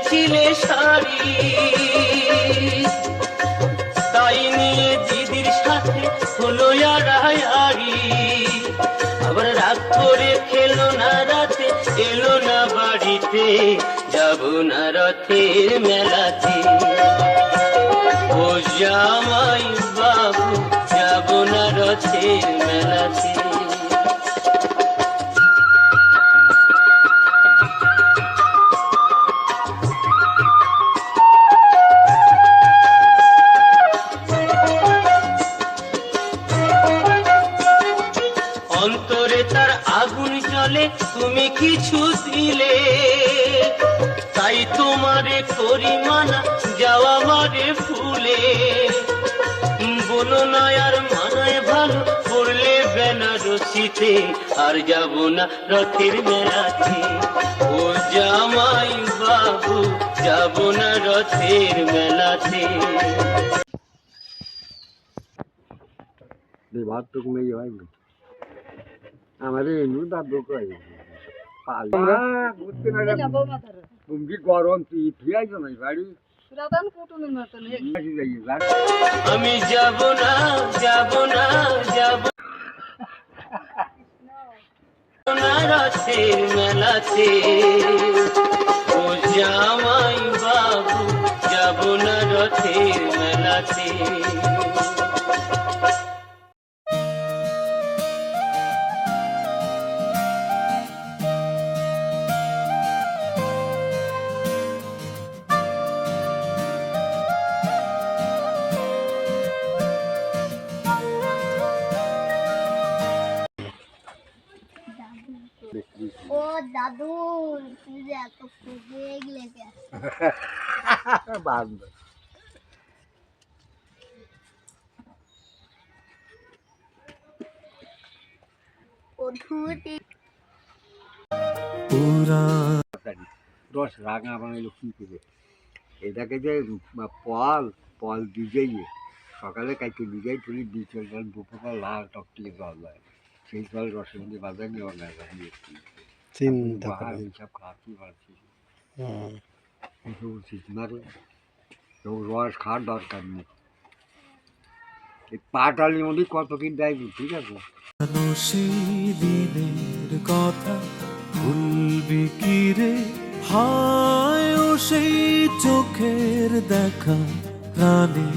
কিনেছিলে শাড়ি, তাই নিয়ে দিদির সাথে হলো আড়াআড়ি। আবার রাগ করে খেলো না রাতে, এলো না বাড়িতে, যাবো না রথের মেলাতে। ও জামাই বাবু, যাবো না রথের মেলাতে। অন্তরে তার আগুন জ্বলে, তুমি কিছু দিলে, তাই তোমারে করি মানা, যাওয়া মারে ভুলে। বলো না আর মানায় ভালো, পড়লে বেনারসিতে, আর যাব না রথের মেলাতে। ও জামাই বাবু, যাব না রথের মেলাতে। বাথরুম में ही है हमारे हिंदू दादू को है ঘুরতে না তুমি গরম তুই আইছো না বাড়ি আমি যাব না, যাব না, যাব না রথের মেলাতে। ও জামাই বাবু, যাব না রথের মেলাতে। ও দাদু, তুই যে এত খুঁজে গেলে বাদ দশ রাঙা বানাইলো কি করে এটাকে যে পল পল ভিজাইয়ে সকালে কাইতে ভিজাই তুলি বিচল জল দুপুরকাল লাল টকটিকে জল হয়, সেই জল রসের মধ্যে বাজার নেওয়া না হিসাব খাওয়াতে পারছি উচিত না রে, রস খাওয়ার দরকার নেই। এই পাটালির মধ্যে কত কি দেয় ঠিক আছে। সেই দিনের কথা ভুলবি কি রে, হায় ও সেই চোখের দেখা প্রাণে।